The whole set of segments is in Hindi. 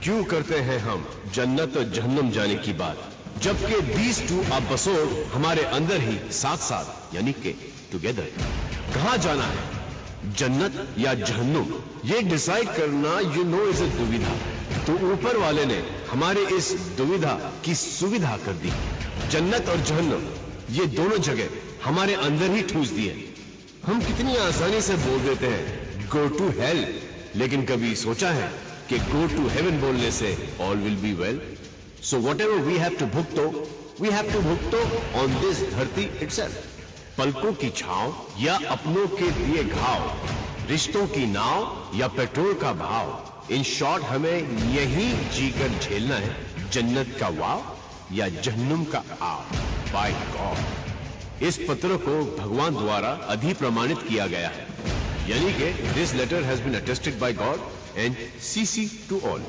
क्यों करते हैं हम जन्नत और जहन्नुम जाने की बात, जबकि these two episode हमारे अंदर ही साथ साथ यानी कि टुगेदर। कहां जाना है, जन्नत या जहन्नुम, ये डिसाइड करना इज ए दुविधा। तो ऊपर वाले ने हमारे इस दुविधा की सुविधा कर दी। जन्नत और जहन्नुम ये दोनों जगह हमारे अंदर ही ठूस दिए। हम कितनी आसानी से बोल देते हैं गो टू हेल, लेकिन कभी सोचा है कि गो टू हेवन बोलने से all will be well. So whatever we have to भुगतो ऑन दिस धरती इटसेल्फ। पलकों की छांव या अपनों के दिए घाव, रिश्तों की नाव या पेट्रोल का भाव, इन शॉर्ट हमें यही जीकर झेलना है जन्नत का वाव या जहन्नुम का आव। बाय गॉड, इस पत्र को भगवान द्वारा अधिप्रमाणित किया गया है, यानी कि this letter has been attested by God and CC to all.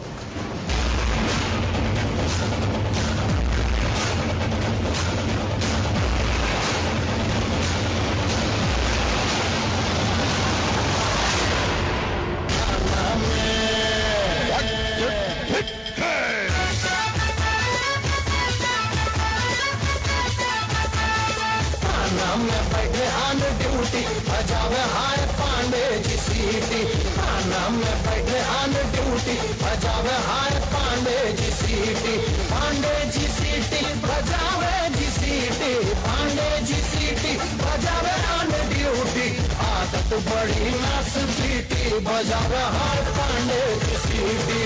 बजावे हाय पांडे जी सीटी, थाना में बैठे ऑन ड्यूटी, बजावे हाय पांडे जी सीटी, पांडे जी सीटी बजावे जी सीटी, पांडे जी सीटी बजावे ऑन ड्यूटी, आदत बड़ी नस पीटी, बजावे हाय पांडे जी सीटी।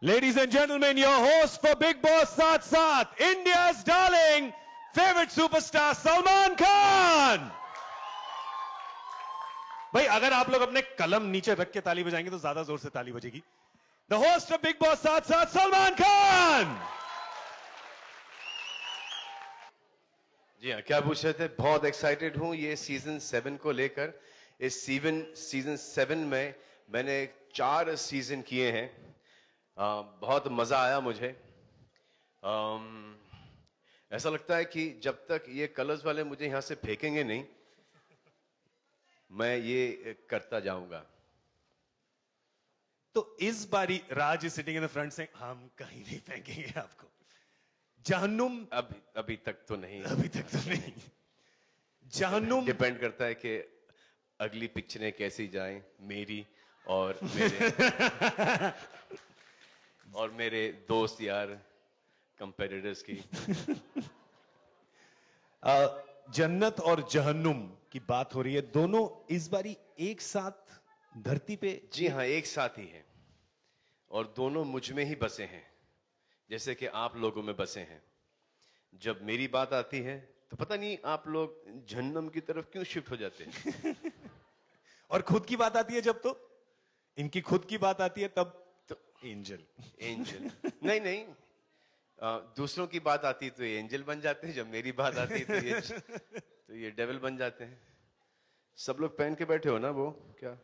Ladies and gentlemen, your host for Big Boss Saath Saath, India's darling, favorite superstar Salman Khan. भाई अगर आप लोग अपने कलम नीचे रख के ताली बजाएंगे तो ज्यादा जोर से ताली बजेगी। The host of Big Boss Saath Saath, Salman Khan. जी हाँ, क्या पूछ रहे थे? बहुत एक्साइटेड हूँ ये सीजन 7 को लेकर। इस सीजन 7 में मैंने 4 सीजन किए हैं। बहुत मजा आया मुझे। ऐसा लगता है कि जब तक ये कलर्स वाले मुझे यहां से फेंकेंगे नहीं, मैं ये करता जाऊंगा। तो इस बारी Raj is sitting in the front से हम कहीं नहीं फेंकेंगे आपको। जहन्नुम अभी तक तो नहीं। अभी तक तो नहीं। जहन्नुम डिपेंड करता है कि अगली पिक्चरें कैसी जाएं, मेरी और मेरे और मेरे दोस्त यार कंपेटिटर्स की। जन्नत और जहन्नुम की बात हो रही है, दोनों इस बारी एक साथ धरती पे। जी हाँ, एक साथ ही है और दोनों मुझ में ही बसे हैं, जैसे कि आप लोगों में बसे हैं। जब मेरी बात आती है तो पता नहीं आप लोग जहन्नुम की तरफ क्यों शिफ्ट हो जाते हैं। और खुद की बात आती है जब, तो इनकी खुद की बात आती है तब तो एंजल नहीं, दूसरों की बात आती है तो ये एंजल बन जाते हैं, जब मेरी बात आती है तो ये डेविल बन जाते हैं। सब लोग पहन के बैठे हो ना वो क्या?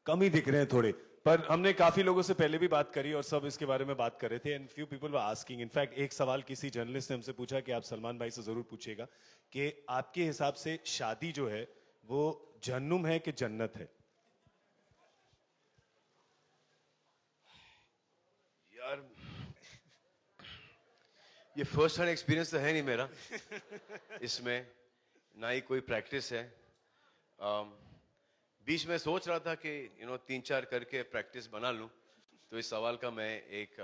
कम ही दिख रहे हैं थोड़े, पर हमने काफी लोगों से पहले भी बात करी और सब इसके बारे में बात कर रहे थे। And few people were asking, in fact एक सवाल किसी जर्नलिस्ट ने हमसे पूछा कि आप सलमान भाई से जरूर पूछिएगा कि आपके हिसाब से शादी जो है वो जहन्नुम है कि जन्नत है? यार ये फर्स्ट हैंड एक्सपीरियंस तो है नहीं मेरा इसमें, ना ही कोई प्रैक्टिस है। बीच में सोच रहा था कि 3-4 करके प्रैक्टिस बना लूं तो इस सवाल का मैं एक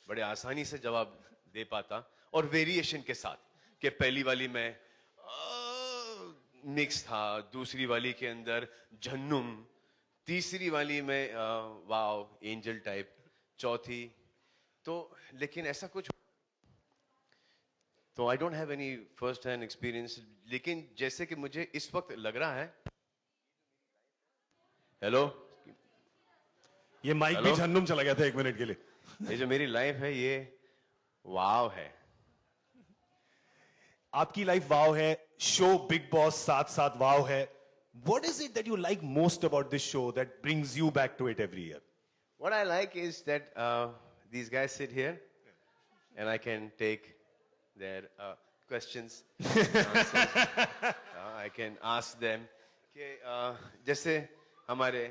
बड़े आसानी से जवाब दे पाता, और वेरिएशन के साथ कि पहली वाली में मिक्स था, दूसरी वाली के अंदर जहन्नुम, तीसरी वाली में वाव एंजल टाइप, चौथी तो, लेकिन ऐसा कुछ तो I don't have any first hand experience. लेकिन जैसे कि मुझे इस वक्त लग रहा है, हेलो, ये माइक भी जहन्नुम चला गया था 1 मिनट के लिए। ये जो मेरी लाइफ है ये वाव है। आपकी लाइफ वाव है, शो बिग बॉस साथ साथ वाव है. What is it that you like most about this show that brings you back to it every year? What I like is that these guys sit here and I can take their questions, answers. I can ask them कि जैसे हमारे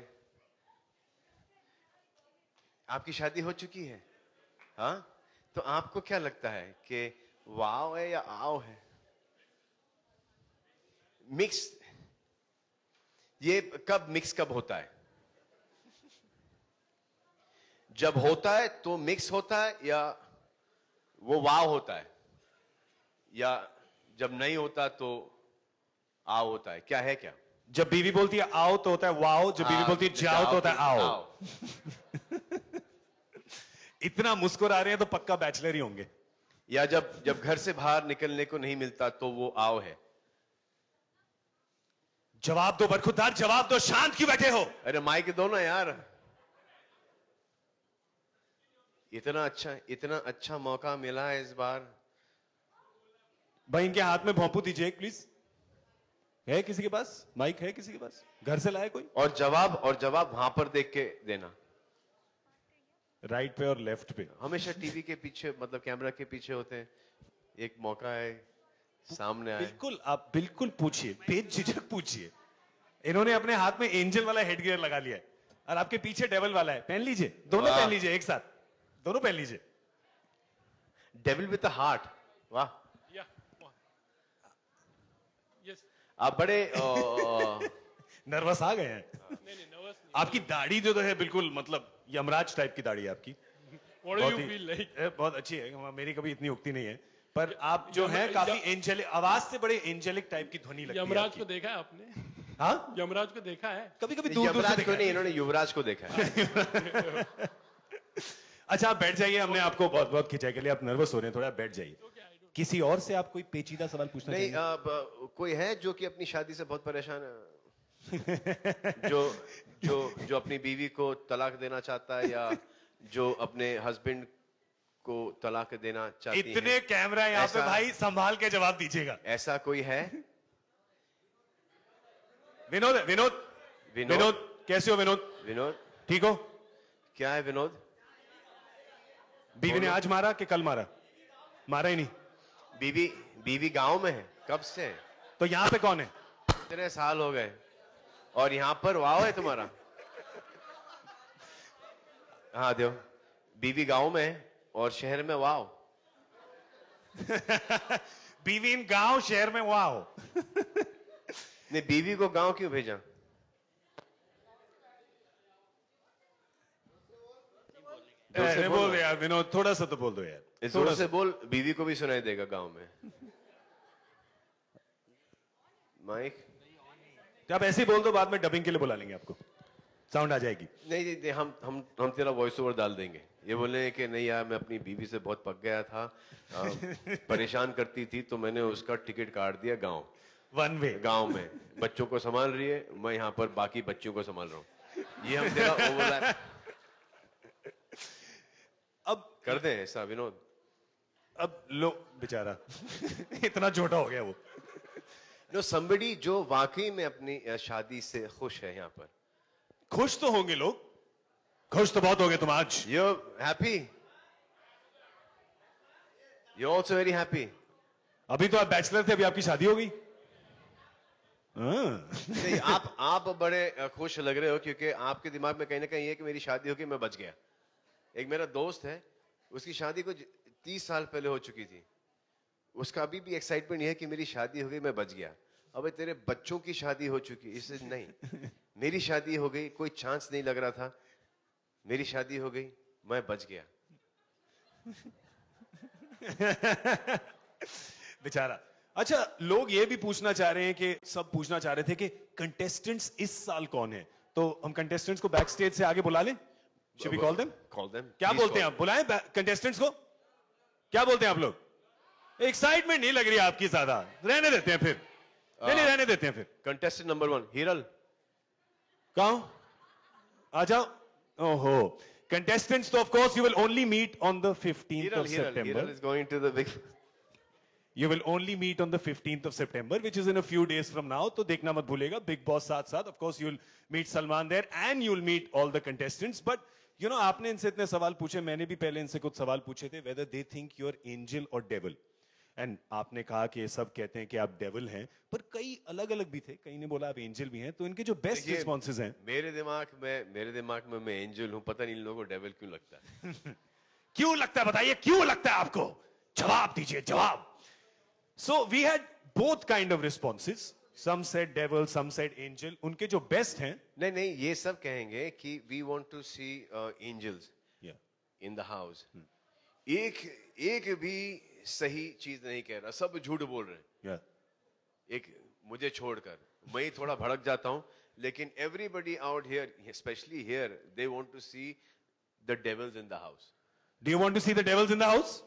आपकी शादी हो चुकी है, हाँ? तो आपको क्या लगता है कि वाव है या आओ है? मिक्स, ये कब होता है? जब होता है तो मिक्स होता है या वो वाव होता है, या जब नहीं होता तो आओ होता है? क्या है क्या? जब बीवी बोलती है आओ तो होता है वाओ, जब बीवी बोलती है जाओ तो होता है आओ. इतना मुस्कुरा रहे हैं तो पक्का बैचलर ही होंगे. या जब घर से बाहर निकलने को नहीं मिलता तो वो आओ है? जवाब दो बरखुरदार, जवाब दो. शांत क्यों बैठे हो? अरे माइक दो ना यार. इतना अच्छा मौका मिला है इस बार. भाई इनके हाथ में भोंपू दीजिए प्लीज. है किसी के पास माइक? है किसी के पास? घर से लाए कोई? और जवाब वहां पर देख के देना. राइट पे और लेफ्ट पे. हमेशा टीवी के पीछे, मतलब कैमरा के पीछे होते हैं. एक मौका है सामने आए. बिल्कुल, आप बिल्कुल पूछिए, बेझिझक पूछिए. इन्होंने अपने हाथ में एंजल वाला हेडगियर लगा लिया है और आपके पीछे डेविल वाला है. पहन लीजिए, दोनों पहन लीजिए एक साथ, दोनों पहन लीजिए. Devil with the heart. वाह. Yes. आप बड़े नर्वस आ गए हैं. नहीं नर्वस नहीं. आपकी दाढ़ी जो तो है बिल्कुल मतलब यमराज टाइप की दाढ़ी है आपकी. What do you feel like? बहुत अच्छी है. मेरी कभी इतनी उगती नहीं है, पर आप जो है काफी एंजेलिक, आवाज से बड़े एंजेलिक टाइप की ध्वनि लगती है. यमराज को देखा है आपने? हाँ, यमराज को देखा है? कभी कभी दूर दूर से यमराज देखा को है. नहीं, इन्होंने युवराज को देखा है. अच्छा आप बैठ जाइए, हमने आपको बहुत बहुत खिंचाई के लिए. आप नर्वस हो रहे हैं थोड़ा, बैठ जाइए. किसी और से आप कोई पेचीदा सवाल पूछना नहीं, चाहेंगे? कोई है जो कि अपनी शादी से बहुत परेशान है? जो अपनी बीवी को तलाक देना चाहता है, या जो अपने हस्बैंड को तलाक देना चाहती है? इतने कैमरा यहाँ पे भाई, संभाल के जवाब दीजिएगा. ऐसा कोई है? विनोद, विनोद, विनोद, कैसे हो विनोद? विनोद ठीक हो? क्या है विनोद? बीवी ने आज मारा कि कल मारा? मारा ही नहीं. बीवी गांव में है. कब से है? तो यहाँ पे कौन है? इतने साल हो गए और यहाँ पर वाव है तुम्हारा. हाँ दो. बीवी गांव में है और शहर में वाव. बीवी इन गांव, शहर में वाव. ने बीवी को गांव क्यों भेजा? बोल दो यार विनोद, थोड़ा सा तो बोल दो यार. जोर से बोल, बीवी को भी सुनाई देगा गांव में. माइक आप ऐसे ही बोल दो, बाद में डबिंग के लिए बुला लेंगे आपको, साउंड आ जाएगी. नहीं, हम तेरा वॉइस ओवर डाल देंगे. ये बोले कि नहीं यार, मैं अपनी बीवी से बहुत पक गया था, परेशान करती थी, तो मैंने उसका टिकट काट दिया गांव. One way. गांव में बच्चों को संभाल रही है, मैं यहाँ पर बाकी बच्चों को संभाल रहा हूँ. ये हम तेरा ओवरलैप अब कर दे ऐसा विनोद. अब लो बेचारा इतना छोटा हो गया वो. नो, somebody जो वाकई में अपनी शादी से खुश है यहाँ पर. खुश तो होंगे लोग, खुश तो बहुत हो गए तुम आज. You're happy? You're also very happy? अभी तो आप बैचलर थे, अभी आपकी शादी हो गई. नहीं, आप बड़े खुश लग रहे हो क्योंकि आपके दिमाग में कहीं ना कहीं है कि मेरी शादी हो गई, मैं बच गया. एक मेरा दोस्त है, उसकी शादी को 30 साल पहले हो चुकी थी. उसका अभी भी एक्साइटमेंट है कि मेरी शादी हो गई, मैं बच गया. अबे तेरे बच्चों की शादी हो चुकी. इससे नहीं, मेरी शादी हो गई, कोई चांस नहीं लग रहा था, मेरी शादी हो गई, मैं बच गया. बेचारा. अच्छा, लोग ये भी पूछना चाह रहे हैं कि सब पूछना चाह रहे थे कि कंटेस्टेंट्स इस साल कौन है, तो हम कंटेस्टेंट्स को बैक स्टेज से आगे बुला लें. Should we call them? Call them. क्या Please बोलते हैं call. आप? बुलाएं कंटेस्टेंट्स को? क्या बोलते हैं आप लोग? एक्साइटमेंट नहीं लग रही आपकी ज्यादा, रहने देते हैं फिर. नहीं रहने देते हैं फिर. Contestant number 1, Hiral. कहां? आ जाओ. ओहो. Contestants, तो of course you will only meet on the 15th of September. Hiral is going to the big. You will only meet on the 15th of September, which is in a few days from now. तो देखना मत भूलेगा. Big Boss साथ साथ. Of course, you'll meet Salman there and you'll meet all the contestants. But you know, आपने इनसे इतने सवाल पूछे, मैंने भी पहले इनसे कुछ सवाल पूछे थे. Whether they think you're angel or devil. And आपने कहा कि ये सब कहते हैं कि आप डेविल हैं, पर कई अलग अलग भी थे. कई ने बोला आप एंजल भी हैं. तो इनके जो बेस्ट रिस्पॉन्सेज हैं. मेरे दिमाग में मैं एंजल हूं. पता नहीं इन लोगों को डेविल क्यों लगता है. क्यों लगता है बताइए, क्यों लगता है आपको? जवाब दीजिए, जवाब. So we had both kind of responses. Some said devil, some said angel. उनके जो बेस्ट हैं. नहीं, ये सब कहेंगे कि we want to see angels in the house. एक भी सही चीज नहीं कह रहा, सब झूठ बोल रहे हैं. एक मुझे छोड़कर मैं ही थोड़ा भड़क जाता हूं, लेकिन everybody out here, specially here, they want to see the devils in the house. Do you want to see the devils in the house?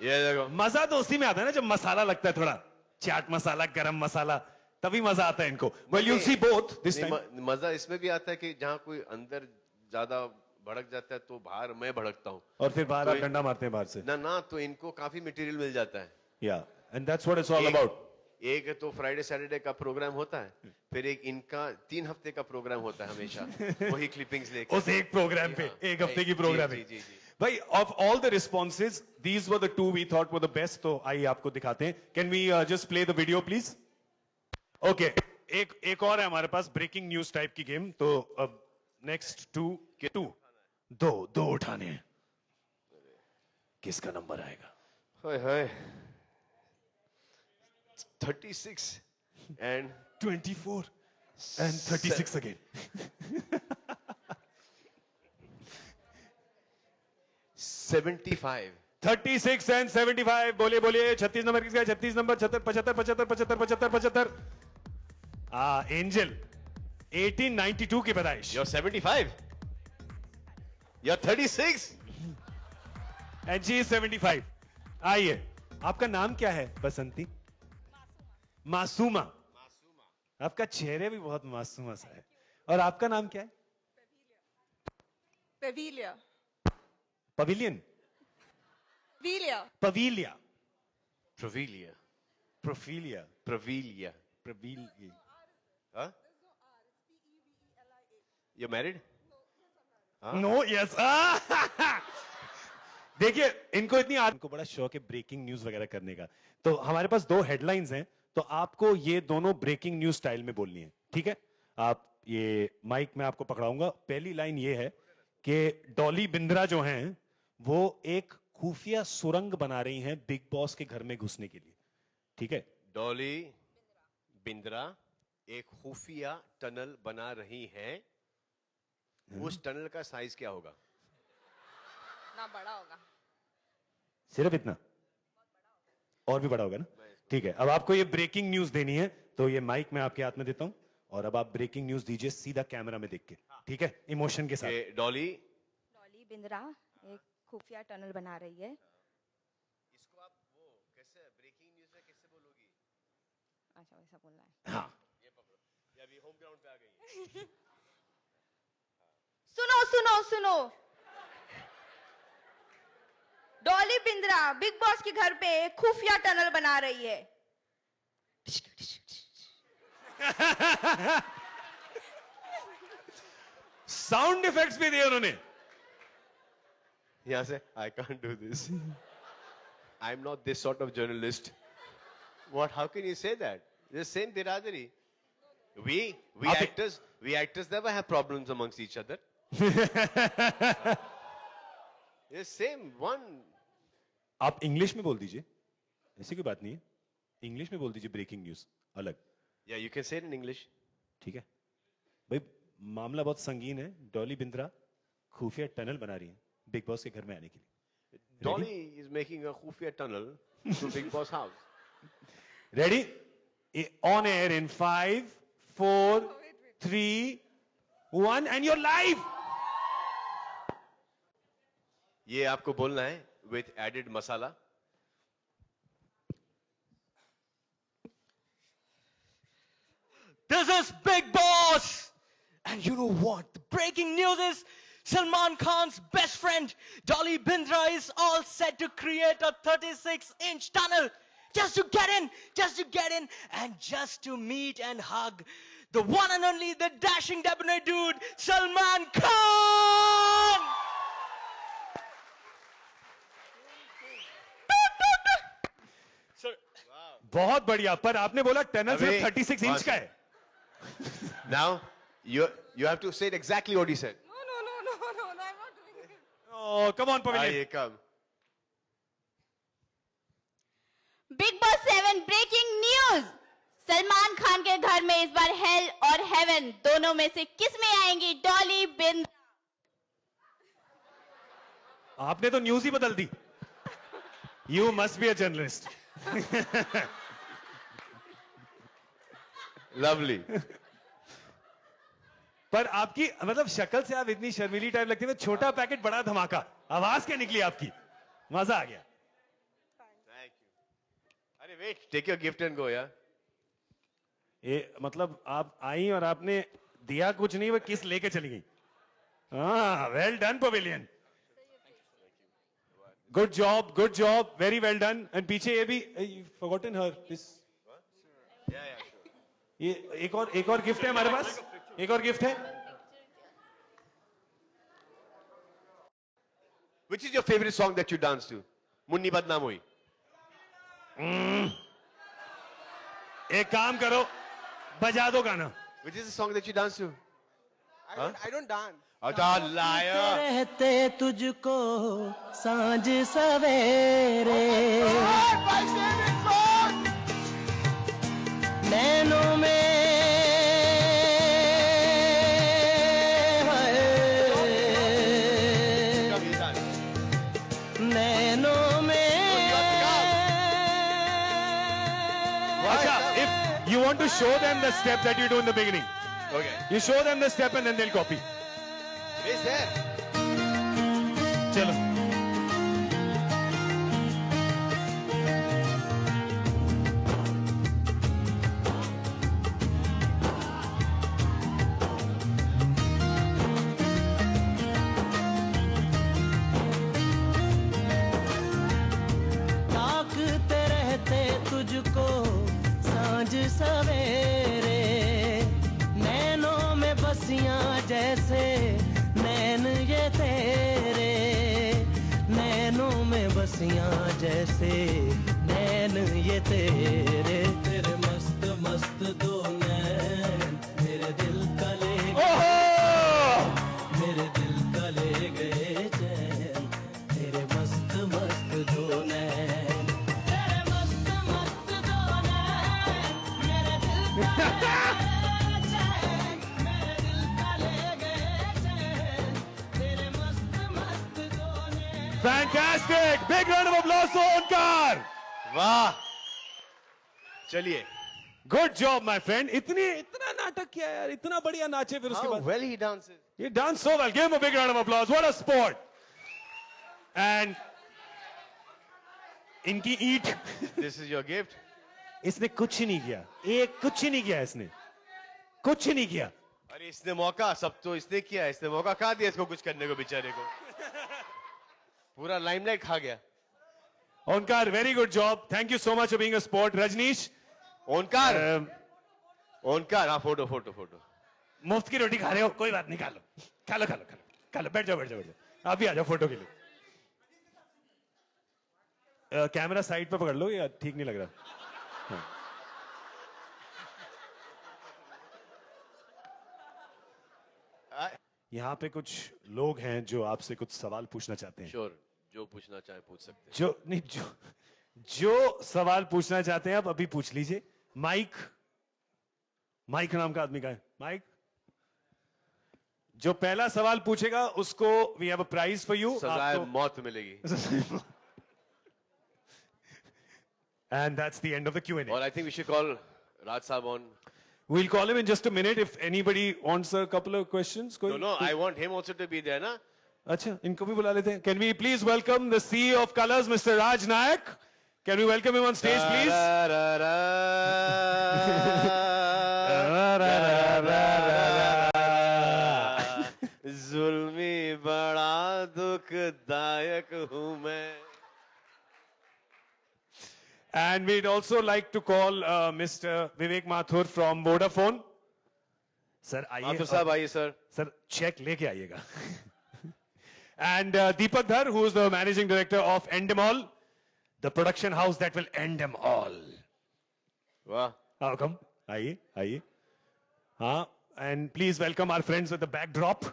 ये देखो, मजा तो उसी में आता है ना जब मसाला लगता है, थोड़ा चाट मसाला, गरम मसाला, तभी मजा आता है इनको. Well you see both this time. मजा इसमें भी आता है कि जहां कोई अंदर ज्यादा भड़क जाता है तो बाहर मैं भड़कता हूं, और फिर बाहर आप डंडा मारते हैं बाहर से. ना तो इनको काफी मटेरियल मिल जाता है. या and that's what it's all about. एक तो फ्राइडे सैटरडे का प्रोग्राम होता है, फिर एक इनका 3 हफ्ते का प्रोग्राम होता है हमेशा. वही क्लिपिंग्स लेके उस एक प्रोग्राम पे एक हफ्ते की प्रोग्राम है. जी. भाई, of all the responses these were the two we thought were the best. तो आइए आपको दिखाते हैं. Can we just play the video please? Okay, एक और है हमारे पास ब्रेकिंग न्यूज टाइप की गेम. तो अब नेक्स्ट टू दो उठाने हैं. किसका नंबर आएगा? हाय 36 and 24 and 36 again. 75. 36 and 75. बोलिए 36 नंबर किसका है? 36 नंबर. 75. एंजल 1892 की पैदाइश. You're 75. You're 36. And she is 75. आइए, आपका नाम क्या है बसंती? मासूमा. आपका चेहरे भी बहुत मासूमा सा है. और आपका नाम क्या है? Pavilia. Pavilion. Vilia. Pavilia. Provilia. Profilia. Provilia. Provilia. Huh? You're married? No yes. देखिए, इनको इनको बड़ा शौक है ब्रेकिंग न्यूज वगैरह करने का. तो हमारे पास 2 हेडलाइंस हैं, तो आपको ये दोनों ब्रेकिंग न्यूज स्टाइल में बोलनी है. ठीक है? आप ये माइक में आपको पकड़ाऊंगा. पहली लाइन ये है कि डॉली बिंद्रा जो हैं वो एक खुफिया सुरंग बना रही हैं बिग बॉस के घर में घुसने के लिए. ठीक है? डॉली बिंद्रा एक खुफिया टनल बना रही हैं. उस टनल का साइज क्या होगा? ना बड़ा होगा. सिर्फ इतना? और भी बड़ा होगा ना? ठीक है. अब आपको ये ब्रेकिंग न्यूज देनी है, तो ये माइक मैं आपके हाथ में देता हूं, और अब आप ब्रेकिंग न्यूज दीजिए सीधा कैमरा में देख के. ठीक है? इमोशन के साथ. डॉली बिंद्रा एक खुफिया टनल बना रही है. इसको आप वो कैसे ब्रेकिंग न्यूज में कैसे बोलोगी? अच्छा, वैसा बोलना है. हाँ. ये पकड़ो, ये अभी होम ग्राउंड पे आ गई है. सुनो. डॉली बिंद्रा बिग बॉस के घर पे एक खुफिया टनल बना रही है. साउंड इफेक्ट्स भी दिए उन्होंने. यहां से I can't do this. I'm not this sort of journalist. What? How can you say that? The same biradari. We actors never have problems amongst each other. The same one. आप इंग्लिश में बोल दीजिए, ऐसी कोई बात नहीं है. इंग्लिश में बोल दीजिए ब्रेकिंग न्यूज अलग. Yeah, you can say it in English. ठीक है भाई, मामला बहुत संगीन है. डॉली बिंद्रा खुफिया टनल बना रही है बिग बॉस के घर में आने के लिए. Dolly is making a khufia tunnel to Big Boss house. Ready? On air in 5, 4, 3, 1 and your live. ये आपको बोलना है with added masala. This is Big Boss! And you know what? The breaking news is Salman Khan's best friend, Dolly Bindra, is all set to create a 36-inch tunnel just to get in, and just to meet and hug the one and only, the dashing debonair dude, Salman Khan! Sir, बहुत बढ़िया, पर आपने बोला टनल अबे, सिर्फ 36 इंच का है. Now, you have to say it exactly what he said. No, I'm not doing it. Oh, come on, Pavilion. Aye, come. Bigg Boss 7 breaking news. Salman Khan के घर में इस बार हेल और हेवन दोनों में से किस में आएंगी डॉली बिंद्रा? आपने तो न्यूज ही बदल दी. You must be a journalist. Lovely. पर आपकी मतलब शक्ल से आप इतनी शर्मीली टाइप लगती है. छोटा पैकेट बड़ा धमाका, आवाज क्या निकली आपकी, मजा आ गया. Thank you. अरे wait, take your gift and go, yeah. ये मतलब आप आई और आपने दिया कुछ नहीं, वो किस लेके चली गई. हाँ, well done pavilion. Good job, very well done. And पीछे ये भी, फॉरगॉटन हर दिस. ये एक और गिफ्ट है हमारे पास, एक और गिफ्ट है. Which is your favorite song that you dance to? Munni बदनाम हुई. एक काम करो, बजा दो गाना. Which is the song that you dance to? I don't dance. अच्छा, liar. रहते तुझको सांझ सवेरे नैनों में नैनों में. अच्छा, if you want to show them the step that you do in the beginning, Okay. you show them the step and then they'll copy. Is there? चलो. ताकते रहते तुझको सांझ सवेरे नैनों में बसियां जैसे नैन ये तेरे नैनों में बसियां जैसे नैन ये तेरे तेरे मस्त मस्त दो नैन मेरे दिल का ले मेरे दिल का ले गए चैन तेरे मस्त मस्त दो नैन तेरे मस्त मस्त दो नैन मेरे दिल का ले चैन मेरे दिल का ले गए चैन तेरे मस्त मस्त दो नैन. Fantastic! Big round of applause for Onkar. वाह. चलिए. Good job, my friend. इतना नाटक किया यार, इतना बढ़िया नाचे फिर उसके How बाद. well he dances. He danced so well. Give him a big round of applause. What a sport. And इनकी ईट. This is your gift. इसने कुछ ही नहीं किया, कुछ ही नहीं किया इसने, कुछ ही नहीं किया. अरे इसने मौका, सब तो इसने किया. इसने मौका कहा दिया इसको कुछ करने को, बेचारे को. पूरा लाइमलाइट खा गया. Onkar, very good job. Thank you so much for being a sport. Rajneesh, ओनकार. ओनकार. हाँ, फोटो. मुफ्त की रोटी खा रहे हो, कोई बात नहीं, खा लो. बैठ जाओ. आप भी आ जाओ फोटो के लिए. कैमरा साइड पे पकड़ लो, या ठीक नहीं लग रहा. हाँ. यहाँ पे कुछ लोग हैं जो आपसे कुछ सवाल पूछना चाहते हैं. श्योर, जो पूछना चाहे पूछ सकते हैं. जो सवाल पूछना चाहते हैं आप अभी पूछ लीजिए. माइक नाम का आदमी का है. माइक, जो पहला सवाल पूछेगा उसको we have a prize for you. सजाए मौत मिलेगी. And that's the end of the Q&A. और I think we should call Raj sahab on. We'll call him in just a minute if anybody wants a couple of questions. No, I want him also to be there, ना. अच्छा, इनको भी बुला लेते हैं. Can we please welcome the CEO of Colors, Mr. Raj Nayak? Can we welcome him on stage, please? जुल्मी बड़ा दुखदायक हूं मैं. And we'd also like to call Mr. Vivek Mathur from Vodafone. Sir, आइए. माथुर साहब आइए सर. Sir, check लेके आइएगा. And Deepak Dhar, who is the managing director of Endemol, the production house that will end them all. वाह. How come? आइए, आइए. हाँ. And please welcome our friends with the backdrop.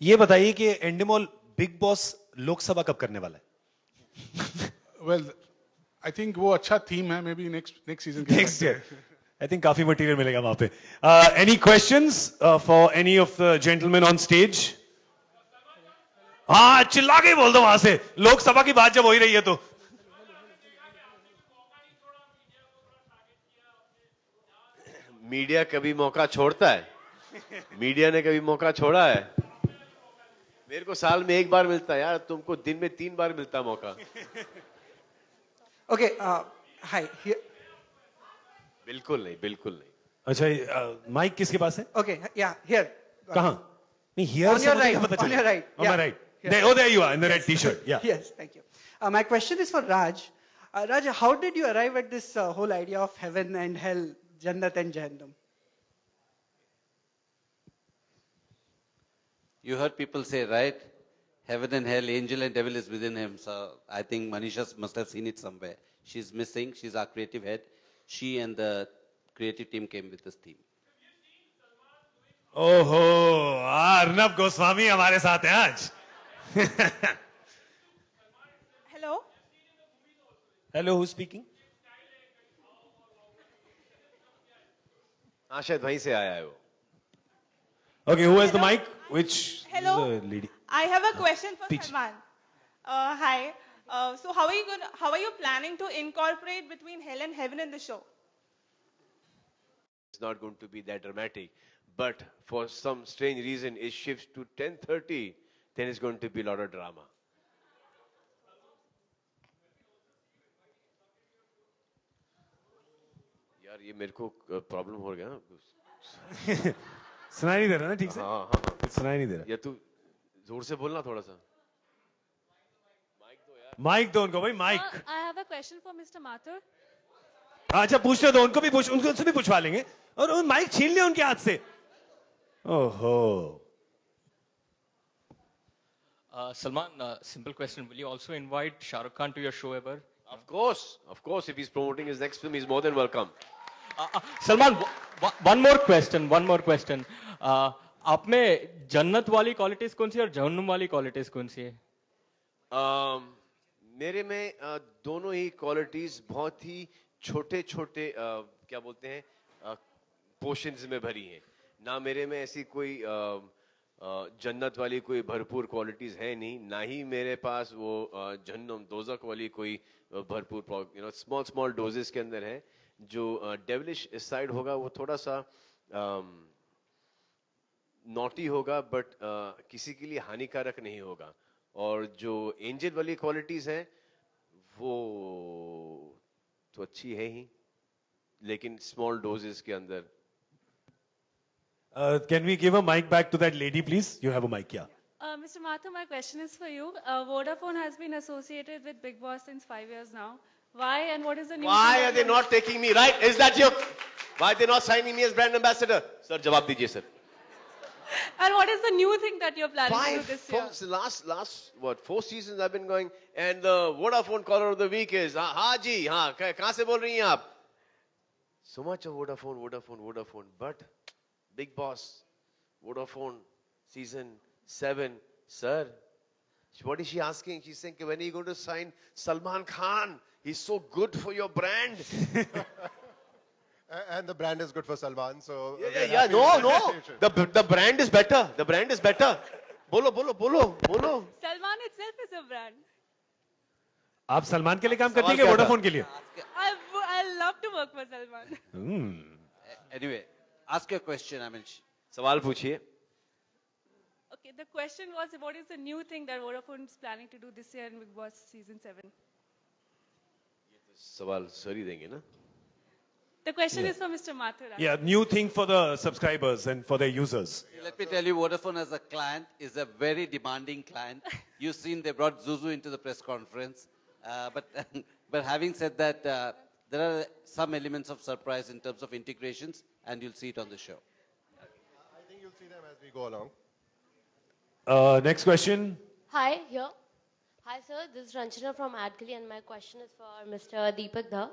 ये बताइए कि एंडेमॉल बिग बॉस लोकसभा कब करने वाला है? Well, I think वो अच्छा थीम है, maybe next season. Next year. I think काफी मटेरियल मिलेगा वहां पे. Any questions for any of the gentlemen on stage? हाँ, चिल्ला के ही बोल दो वहां से. लोकसभा की बात जब हो ही रही है तो. मीडिया कभी मौका छोड़ता है? मीडिया ने कभी मौका छोड़ा है? मेरे को साल में एक बार मिलता है यार, तुमको दिन में 3 बार मिलता मौका. Okay, hi. Here. बिल्कुल नहीं, बिल्कुल नहीं. अच्छा, माइक किसके पास है? Okay, yeah, here. कहाँ? नहीं, here On से your मुझे right, क्या पता on चला? your right. On Yeah. my right. Here. There, oh, there you are in the red t-shirt. Yeah. Yes, thank you. My question is for Raj. Raj, how did you arrive at this whole idea of heaven and hell, Jannat and Jahannam? You heard people say, right? Heaven and hell, angel and devil is within him. So I think Manisha must have seen it somewhere. She's missing. She's our creative head. She and the creative team came with this theme. ओहो, अर्नब गोस्वामी हमारे साथ हैं आज. Hello. Hello, who's speaking? हाँ, शायद वहीं से आया है वो. Okay, who has the mic? Which Hello. lady? I have a question for Peach. Salman. Hi. So how are you planning to incorporate between hell and heaven in the show? It's not going to be that dramatic, but for some strange reason it shifts to 10:30, then it's going to be a lot of drama. यार ये मेरे को प्रॉब्लम हो गया ना. सुनाई नहीं दे रहा ना ठीक से? हाँ हाँ हाँ. सुनाई नहीं दे रहा. या तू जोर से बोलना थोड़ा सा. माइक दो उनको भाई, mic. I have a question for Mr. Mathur. अच्छा पूछने दो, उनको भी पूछ, उनसे भी पूछवा लेंगे. और माइक छीन लिया उनके हाथ से. ओहो. Salman, simple question. Will you also invite Shah Rukh Khan to your show ever? Of course. If he's promoting his next film, he's more than welcome. Salman, one more question. आप में जन्नत वाली क्वालिटीज कौन सी है और जहन्नुम वाली क्वालिटीज कौन सी है? मेरे में दोनों ही क्वालिटीज बहुत ही छोटे छोटे क्या बोलते हैं पोर्शंस में भरी हैं. ना मेरे में ऐसी कोई जन्नत वाली कोई भरपूर क्वालिटीज है नहीं, ना ही मेरे पास वो जहन्नुम दोज़ख वाली कोई भरपूर स्मॉल डोजेस के अंदर है. जो डेविलिश साइड होगा वो थोड़ा सा नॉटी होगा, बट किसी के लिए हानिकारक नहीं होगा. और जो एंजल वाली क्वालिटीज हैं वो तो अच्छी है ही, लेकिन स्मॉल डोजेस के अंदर. Can we give a mic back to that lady, please? You have a mic, yeah. Mr. Mathur, my question is for you. Vodafone has been associated with Big Boss since 5 years now. Why and what is the new? Why are they not taking me? Right? Is that you? Why are they not signing me as brand ambassador? Sir, जवाब दीजिए sir. And what is the new thing that you're planning to do this year? Last 4 seasons I've been going, and the Vodafone caller of the week is हाँ जी हाँ कहाँ से बोल रही हैं आप? So much of Vodafone, but Big Boss, Vodafone, season 7, sir. What is she asking? She's saying, when are you going to sign Salman Khan? He's so good for your brand. And the brand is good for Salman, so... Yeah, no. The brand is better. The brand is better. Bolo. Salman itself is a brand. आप सलमान के लिए काम करती हैं क्या वोडाफोन के लिए? I love to work for Salman. Anyway, ask your question. I mean, सवाल पूछिए. Okay, Okay, the question was, what is the new thing that Vodafone is planning to do this year in Big Boss season 7? सवाल सरी देंगे ना? The question Yeah. is for Mr. Mathur. Yeah, new thing for the subscribers and for their users. Let me tell you, Vodafone as a client is a very demanding client. You've seen they brought Zuzu into the press conference. But but having said that, there are some elements of surprise in terms of integrations, and you'll see it on the show. I think you'll see them as we go along. Next question. Hi, here. Hi, sir. This is Ranchana from Adkali, and my question is for Mr. Deepak Dha.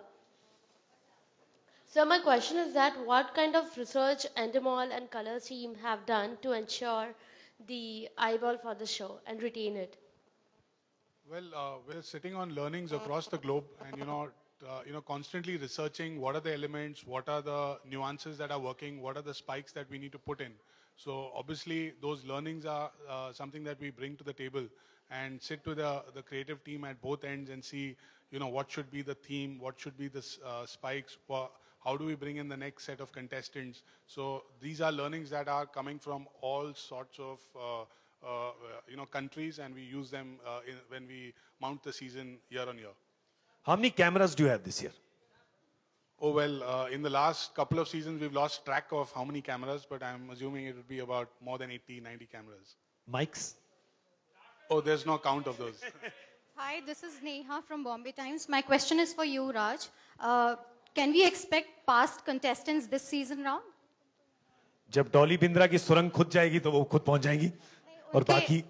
So my question is that what kind of research Endemol and Colors team have done to ensure the eyeball for the show and retain it? Well, we're sitting on learnings across the globe, and constantly researching what are the elements, what are the nuances that are working, what are the spikes that we need to put in. So obviously, those learnings are something that we bring to the table and sit with the creative team at both ends and see, what should be the theme, what should be the spikes, how do we bring in the next set of contestants. So these are learnings that are coming from all sorts of countries, and we use them when we mount the season year on year. How many cameras do you have this year? Oh, well, in the last couple of seasons, we've lost track of how many cameras, but I'm assuming it would be about more than 80, 90 cameras. Mics? Oh, there's no count of those. Hi, this is Neha from Bombay Times. My question is for you, Raj. Can we expect past contestants this season round? जब डॉली बिंद्रा की सुरंग खुद जाएगी तो वो खुद पहुंच जाएंगी और बाकी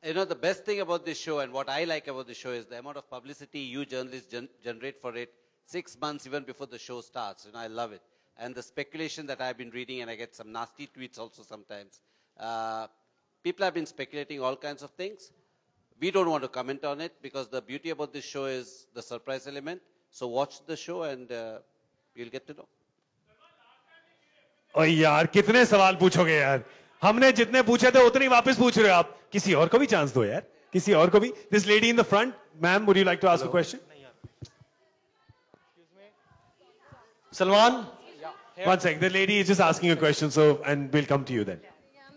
The best thing about this show and what I like about the show is the amount of publicity you journalists generate for it 6 months even before the show starts. I love it. And the speculation that I've been reading, and I get some nasty tweets also sometimes. People have been speculating all kinds of things. We don't want to comment on it because the beauty about this show is the surprise element. So watch the show and you'll get to know. ओ यार कितने सवाल पूछोगे यार? हमने जितने पूछे थे उतने ही वापस पूछ रहे हो आप. किसी और को भी चांस दो यार. किसी और को भी. This lady in the front, ma'am, would you like to ask a question? Salman? One second. The lady is just asking a question, and we'll come to you then.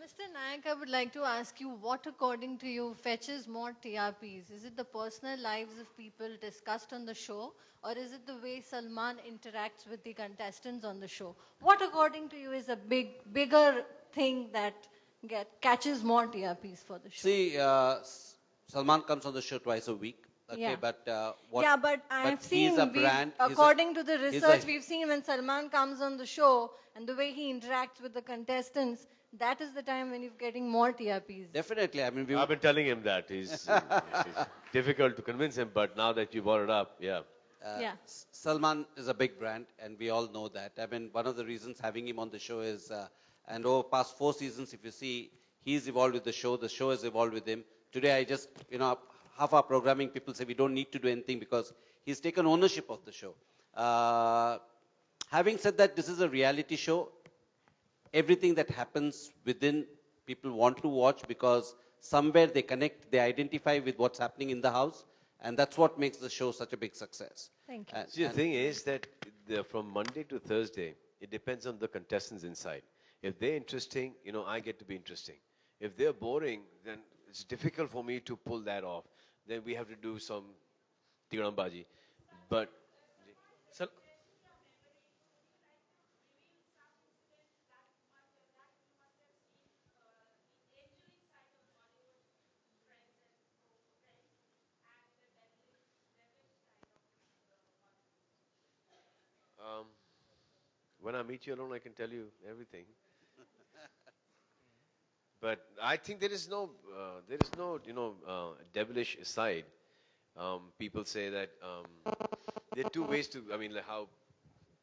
Mr. Nayak, I would like to ask you, what according to you fetches more TRPs? Is it the personal lives of people discussed on the show, or is it the way Salman interacts with the contestants on the show? What according to you is a bigger thing that catches more TRPs for the show? See, Salman comes on the show twice a week. Okay, Yeah. but I've seen, he's a brand. according to the research we've seen, when Salman comes on the show and the way he interacts with the contestants, that is the time when you're getting more TRPs. Definitely. I mean, I've been telling him that. It's difficult to convince him, but now that you brought it up, yeah. Salman is a big brand, and we all know that. I mean, one of the reasons having him on the show is, and over past 4 seasons, if you see, he's evolved with the show has evolved with him. Today, I just, half our programming people say we don't need to do anything because he's taken ownership of the show. Having said that, this is a reality show. Everything that happens within, people want to watch because somewhere they connect, they identify with what's happening in the house, and that's what makes the show such a big success. Thank you. See, the thing is that from Monday to Thursday, it depends on the contestants inside. If they're interesting, I get to be interesting. If they're boring, then it's difficult for me to pull that off. Then we have to do some tirambaji. But when I meet you alone, I can tell you everything. But I think there is no, devilish side. People say that there are 2 ways to, like how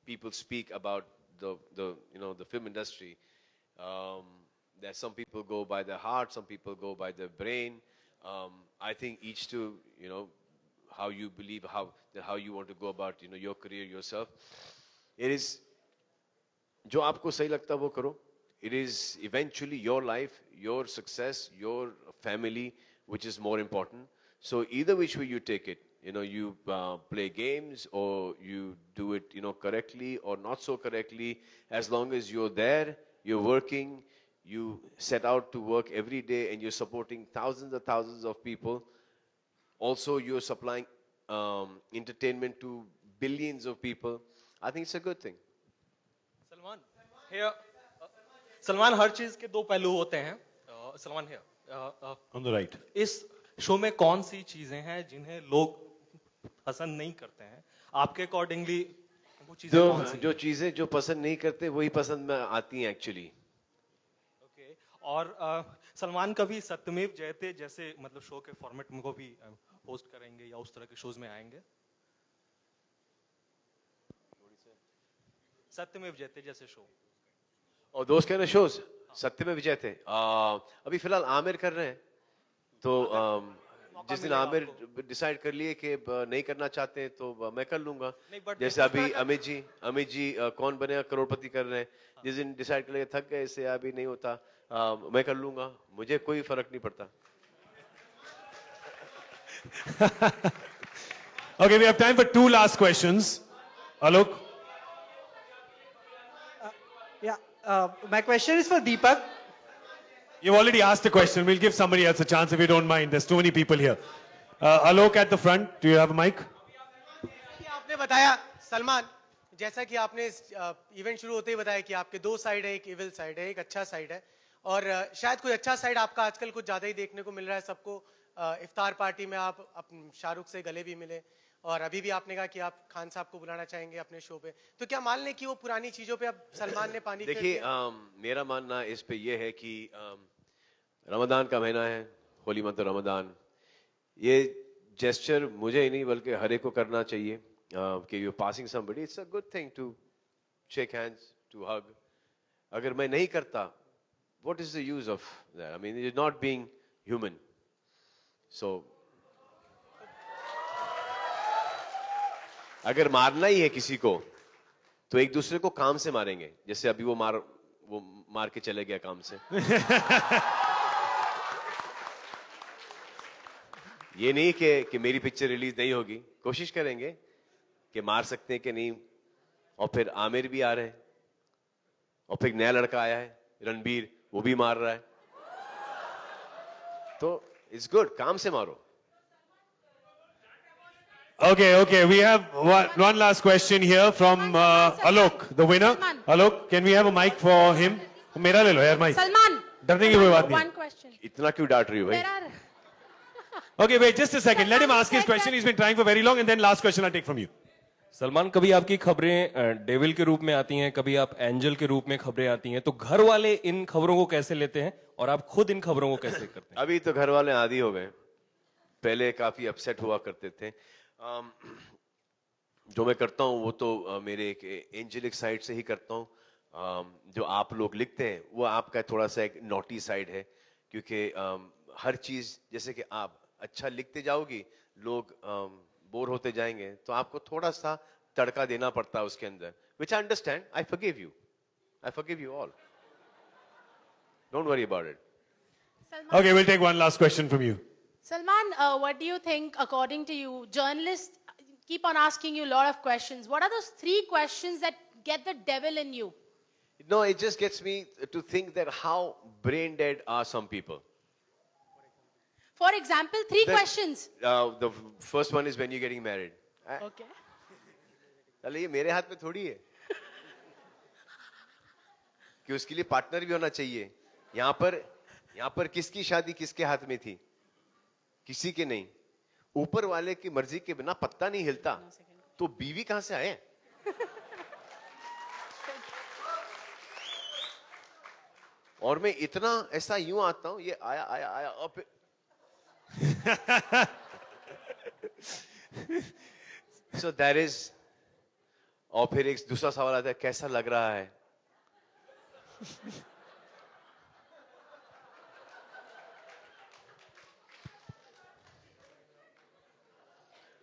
people speak about the film industry. That some people go by their heart, some people go by their brain. I think each to, how you believe, how you want to go about, your career yourself. It is, जो आपको सही लगता है वो करो. It is eventually your life, your success, your family, which is more important. So either which way you take it, you play games or you do it, correctly or not so correctly. As long as you're there, you're working, You set out to work every day and you're supporting thousands of people. Also, you're supplying entertainment to billions of people. I think it's a good thing. Salman, हर चीज के दो पहलू होते हैं. Salman here. On the right. इस शो में कौन सी चीजें हैं जिन्हें लोग पसंद नहीं करते हैं? आपके अकॉर्डिंगली वो चीजें कौन सी? जो चीजें जो पसंद नहीं करते वही पसंद में आती हैं एक्चुअली. और सलमान कभी सत्यमेव जयते जैसे मतलब शो के फॉर्मेट में को भी होस्ट करेंगे या उस तरह के शोज में आएंगे? सत्यमेव जयते जैसे शो और दोस्त कहना शोज सत्यमेव जयते अभी फिलहाल आमिर कर रहे हैं. तो जिस दिन आमिर डिसाइड कर लिए कि नहीं करना चाहते हैं तो मैं कर लूंगा. जैसे अभी अमित जी कौन बनेगा करोड़पति कर रहे हैं. जिस दिन डिसाइड कर लिए थक गए इससे अभी नहीं होता मैं कर लूंगा. मुझे कोई फर्क नहीं पड़ता. Okay, we have time for two last questions. Alok. My question is for Deepak. You've already asked the question. We'll give somebody else a chance if you don't mind. There's too many people here. Alok at the front. Do you have a mic? आपने बताया सलमान, जैसा कि आपने इवेंट शुरू होते ही बताया कि आपके दो साइड है, एक इविल साइड है, एक अच्छा साइड है. और शायद कोई अच्छा साइड आपका आजकल कुछ ज्यादा ही देखने को मिल रहा है सबको. इफ्तार पार्टी में आप शाहरुख से गले भी मिले और अभी भी आपने कहा कि आप खान साहब को बुलाना चाहेंगे अपने शो पे. तो क्या मान लें कि वो पुरानी चीजों पे अब सलमान ने पानी फेर दिया? देखिए मेरा मानना इस पे ये है कि रमजान का महीना है, होली मंथ रमजान. ये जेस्चर मुझे ही नहीं बल्कि हर एक को करना चाहिए कि you passing somebody. It's a good thing to shake hands, to hug. अगर मैं नहीं करता what is the use of that? I mean, it's not being human. So अगर मारना ही है किसी को तो एक दूसरे को काम से मारेंगे. जैसे अभी वो मार के चले गया काम से. ये नहीं कि मेरी पिक्चर रिलीज नहीं होगी. कोशिश करेंगे कि मार सकते हैं कि नहीं. और फिर आमिर भी आ रहे हैं और फिर नया लड़का आया है रणबीर, वो भी मार रहा है. तो इट्स गुड, काम से मारो. Okay, we have one last question here from Alok, the winner. Alok, can we have a mic for him? मेरा ले लो यार mic. सलमान, डरने की कोई बात नहीं. one question. इतना क्यों डांट रही हो भाई? Okay, wait just a second. Let him ask his question. He's been trying for very long, and then last question I'll take from you. Salman, कभी आपकी खबरें डेविल के रूप में आती हैं, कभी आप एंजल के रूप में खबरें आती हैं, तो घर वाले इन खबरों को कैसे लेते हैं और आप खुद इन खबरों को कैसे करते हैं? अभी तो घर वाले आदी हो गए. पहले काफी अपसेट हुआ करते थे. जो मैं करता हूं वो तो मेरे एक एंजेलिक साइड से ही करता हूं. जो आप लोग लिखते हैं वो आपका थोड़ा सा एक नॉटी साइड है, क्योंकि हर चीज जैसे कि आप अच्छा लिखते जाओगी लोग बोर होते जाएंगे, तो आपको थोड़ा सा तड़का देना पड़ता है उसके अंदर. Which I understand. I forgive you. I forgive you all. Don't worry about it. Okay, we'll take one last question from you. Salman, what do you think, according to you, journalists keep on asking you a lot of questions. What are those 3 questions that get the devil in you? No, it just gets me to think that how brain dead are some people. For example, 3 questions. The first one is when you're getting married. Okay. अरे ये मेरे हाथ में थोड़ी है कि उसके लिए पार्टनर भी होना चाहिए. यहाँ पर किसकी शादी किसके हाथ में थी? किसी के नहीं. ऊपर वाले की मर्जी के बिना पत्ता नहीं हिलता, तो बीवी कहां से आए? और मैं इतना ऐसा यूं आता हूं, ये आया और फिर so that is. और फिर एक दूसरा सवाल आता है, कैसा लग रहा है?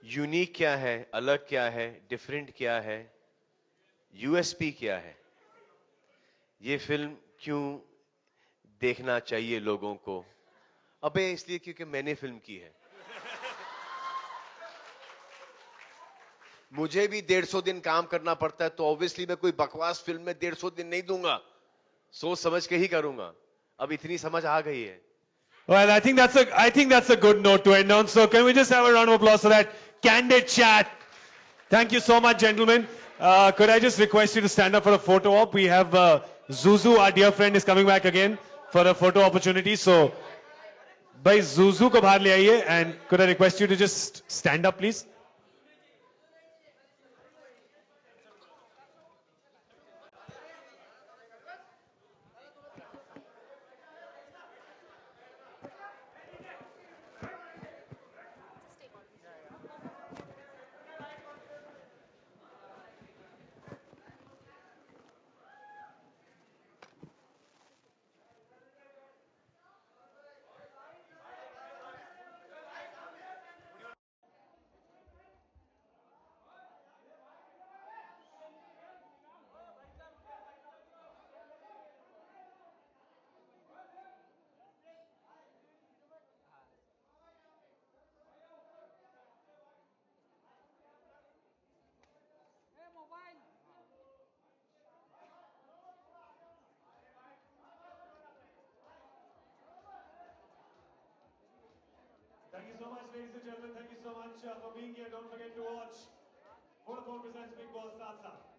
यूनिक क्या है, अलग क्या है, डिफरेंट क्या है, यूएसपी क्या है? ये फिल्म क्यों देखना चाहिए लोगों को? अबे इसलिए क्योंकि मैंने फिल्म की है. मुझे भी 150 दिन काम करना पड़ता है, तो ऑब्वियसली मैं कोई बकवास फिल्म में 150 दिन नहीं दूंगा. सोच समझ के ही करूंगा. अब इतनी समझ आ गई है. Well, I think that's a good note to end on. So can we just have a round of applause for that candid chat? Thank you so much, gentlemen. Could I just request you to stand up for a photo op? We have Zuzu, our dear friend, is coming back again for a photo opportunity. So, by Zuzu ko bahar le aiye, and could I request you to just stand up, please? Thank you so much, ladies and gentlemen. Thank you so much for being here. Don't forget to watch Vodafone presents Big Boss Sasa.